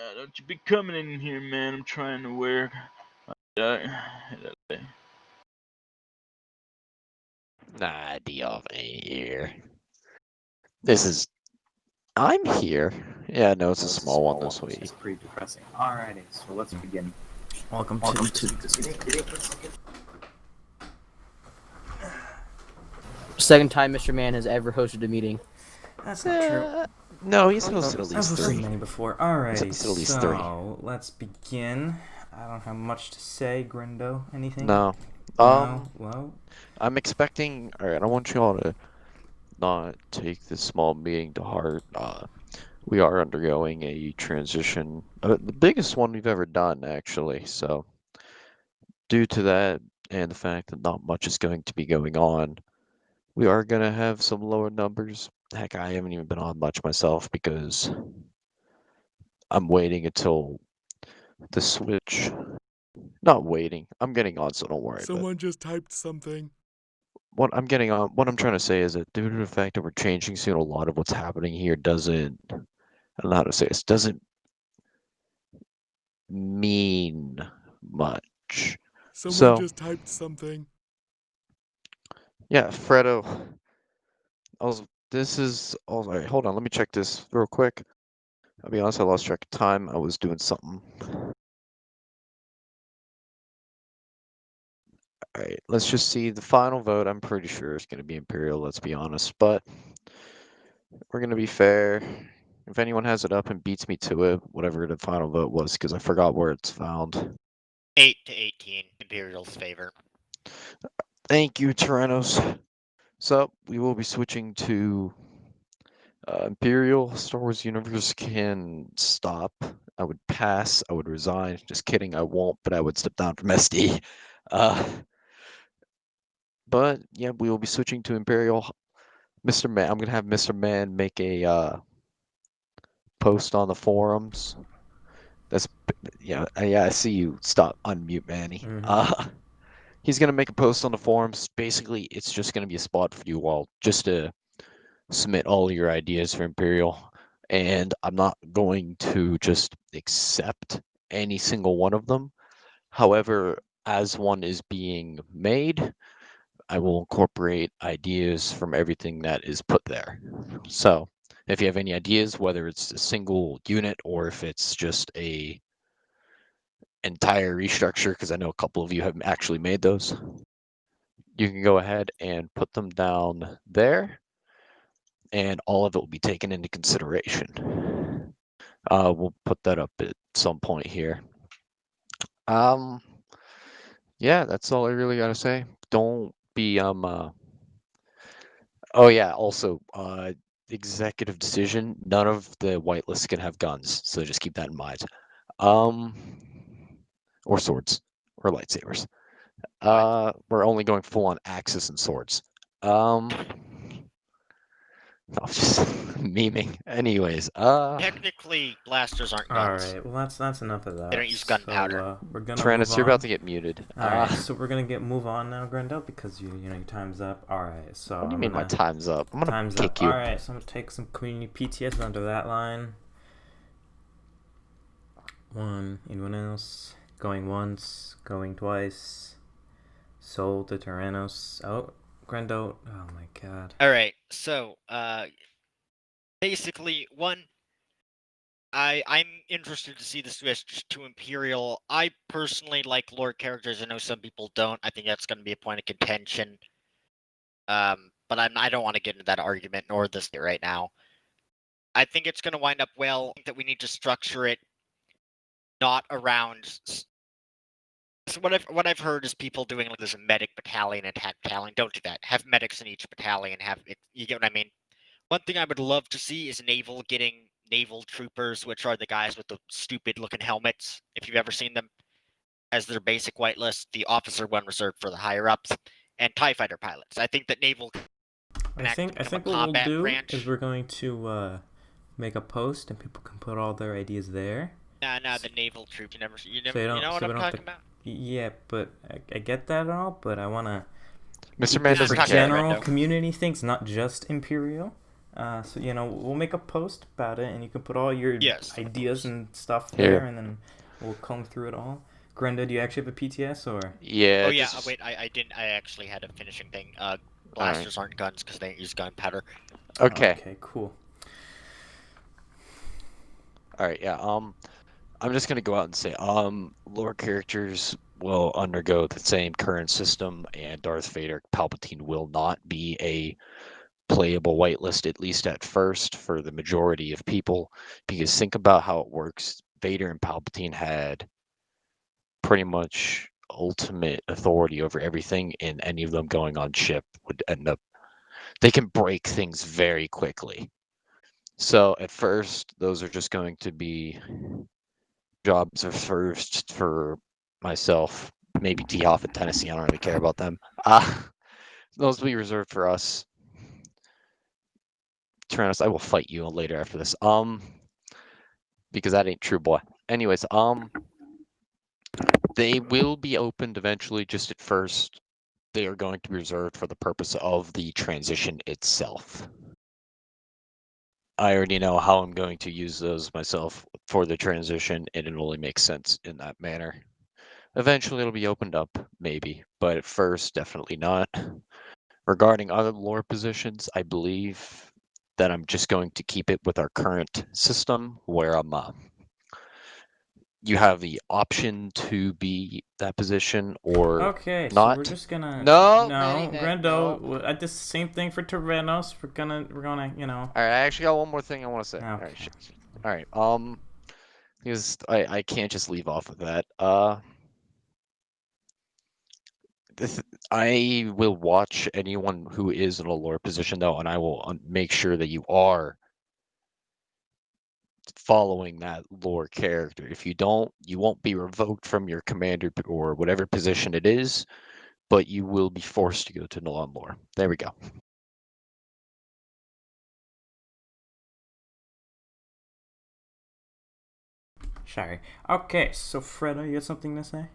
Now, don't you be coming in here, man. I'm trying to work. Nah, Diov ain't here. This is... I'm here. Yeah, no, it's a small one this week. It's pretty depressing. Alrighty, so let's begin. Welcome to this meeting. second time Mr. Man has ever hosted a meeting. That's not true. No, he's hosted at least I've hosted 3. many before. Alrighty, He's hosted at least 3. so let's begin. I don't have much to say, Grindo. Anything? No. No? Well, I'm expecting... Alright, I want you all to not take this small meeting to heart. We are undergoing a transition. The biggest one we've ever done, actually. So, due to that, and the fact that not much is going to be going on, we are going to have some lower numbers. Heck, I haven't even been on much myself because I'm waiting until the Switch... Not waiting. I'm getting on, so don't worry. Someone just typed something. What I'm getting on, what I'm trying to say is that due to the fact that we're changing soon, a lot of what's happening here doesn't... I don't know how to say this. Doesn't mean much. Someone just typed something. Yeah, Fredo. This is... Oh, all right, hold on. Let me check this real quick. I'll be honest, I lost track of time. I was doing something. Alright, let's just see the final vote. I'm pretty sure it's going to be Imperial, let's be honest. But we're going to be fair. If anyone has it up and beats me to it, whatever the final vote was, because I forgot where it's found. 8 to 18, Imperial's favor. Thank you, Tyrannos. So, we will be switching to Imperial. Star Wars Universe can stop. I would pass. I would resign. Just kidding, I won't, but I would step down from SD. But, yeah, we will be switching to Imperial. Mr. Man, I'm going to have Mr. Man make a post on the forums. That's... Yeah, I see you. Stop. Unmute, Manny. He's going to make a post on the forums. Basically, it's just going to be a spot for you all just to submit all your ideas for Imperial. And I'm not going to just accept any single one of them. However, as one is being made, I will incorporate ideas from everything that is put there. So, if you have any ideas, whether it's a single unit or if it's just a entire restructure, because I know a couple of you have actually made those, you can go ahead and put them down there, and all of it will be taken into consideration. We'll put that up at some point here. Yeah, that's all I really gotta say. Don't be oh yeah, also executive decision, none of the whitelists can have guns, so just keep that in mind. Or swords or lightsabers. We're only going full on axes and swords. I was just memeing. Anyways, Technically, blasters aren't guns. Alright, well that's enough of that. They don't use gunpowder. So, we're gonna Tyrannos, you're about to get muted. Alright, so we're gonna move on now, Grindo, because you know your time's up. Alright, so What do you mean my time's up? I'm gonna kick you. Alright, so I'm gonna take some community PTS under that line. Anyone else? Going once, going twice. Sold to Tyrannos. Oh, Grindo. Oh my god. Alright, so, basically, I'm interested to see the switch to Imperial. I personally like lore characters. I know some people don't. I think that's going to be a point of contention. But I don't want to get into that argument nor this right now. I think it's going to wind up well. I think that we need to structure it not around... So what I've heard is people doing like there's a medic battalion, attack battalion. Don't do that. Have medics in each battalion. You get what I mean? One thing I would love to see is naval getting naval troopers, which are the guys with the stupid looking helmets, if you've ever seen them, as their basic whitelist, the officer one reserved for the higher ups, and TIE fighter pilots. I think that naval I think what we'll do is we're going to make a post and people can put all their ideas there. Nah, the naval troop. You So know what I'm talking about? Yeah, but I get that and all, but I want to... Mr. Man doesn't for care. general community things, not just Imperial. So we'll make a post about it, and you can put all your Yes, of ideas course. and stuff Here. there, and then we'll comb through it all. Grenda, do you actually have a PTS or? Yeah. Oh yeah, just... wait, I didn't. I actually had a finishing thing. Blasters aren't guns because they don't use gunpowder. Okay. Okay, cool. All right. Yeah. I'm just gonna go out and say, lore characters will undergo the same current system, and Darth Vader, Palpatine will not be a playable whitelist, at least at first, for the majority of people. Because think about how it works. Vader and Palpatine had pretty much ultimate authority over everything, and any of them going on ship would end up. They can break things very quickly. So at first, those are just going to be jobs of first for myself. Maybe T Hoff in Tennessee. I don't really care about them. Those will be reserved for us. Tyrannos, I will fight you later after this. Because that ain't true, boy. Anyways, they will be opened eventually. Just at first, they are going to be reserved for the purpose of the transition itself. I already know how I'm going to use those myself for the transition, and it only makes sense in that manner. Eventually, it'll be opened up, maybe, but at first, definitely not. Regarding other lore positions, I believe that I'm just going to keep it with our current system, where you have the option to be that position or Okay, so not. we're just gonna No, no, no. I did the same thing for Tyrannos. We're gonna All right, I actually got one more thing I want to say. Okay. All right. Because I can't just leave off of that. I will watch anyone who is in a lore position though, and I will make sure that you are following that lore character. If you don't, you won't be revoked from your commander or whatever position it is, but you will be forced to go to non-lore. There we go. Sorry. Okay, so Freda, you got something to say?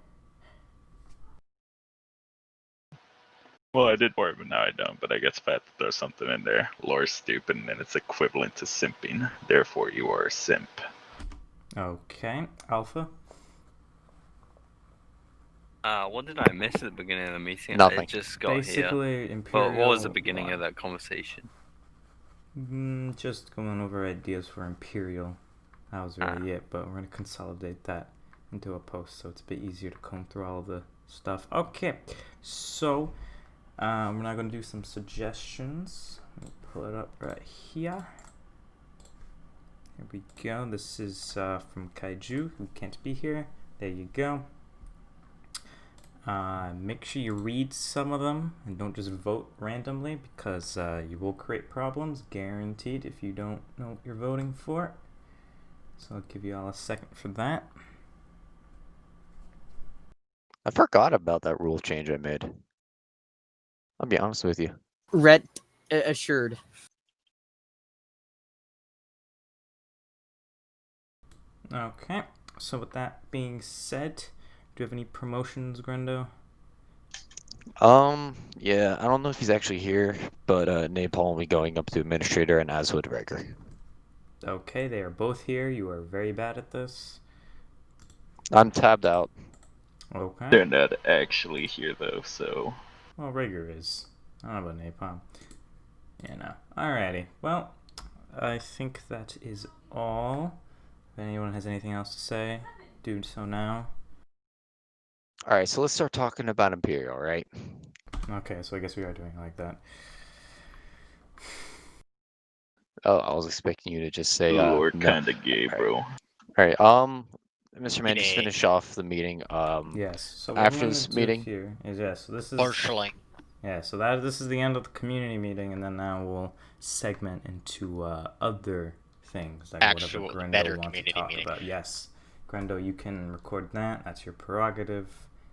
Well, I did for it, but now I don't. But I guess if I have to throw something in there, lore's stupid, and it's equivalent to simping. Therefore, you are a simp. Okay, Alpha. What did I miss at the beginning of the meeting? Nothing. I just got here. Basically, Imperial. But what was the beginning of that conversation? Just going over ideas for Imperial. That was really it, but we're going to consolidate that into a post so it's a bit easier to comb through all the stuff. Okay, so we're now going to do some suggestions. Let me pull it up right here. Here we go. This is from Kaiju, who can't be here. There you go. Make sure you read some of them and don't just vote randomly, because you will create problems, guaranteed, if you don't know what you're voting for. So I'll give you all a second for that. I forgot about that rule change I made. I'll be honest with you. Rhett assured. Okay, so with that being said, do you have any promotions, Grendo? Yeah, I don't know if he's actually here, but Napalm will be going up to Administrator and Aswood Rager. Okay, they are both here. You are very bad at this. I'm tabbed out. Okay. They're not actually here, though, so... Well, Rager is. I don't know about Napalm. Yeah, no. Alrighty. Well, I think that is all. If anyone has anything else to say, do so now. Alright, so let's start talking about Imperial, right? Okay, so I guess we are doing it like that. Oh, I was expecting you to just say, Lore no. kinda gay, bro. Alright, Mr. Man, just finish off the meeting. Yes. So what after I'm gonna this do meeting. here is so this is Partially. yeah. So this is the end of the community meeting, and then now we'll segment into other things like Actual whatever Grendo better wants to community talk meeting. about. Yes, Grendo, you can record that. That's your prerogative.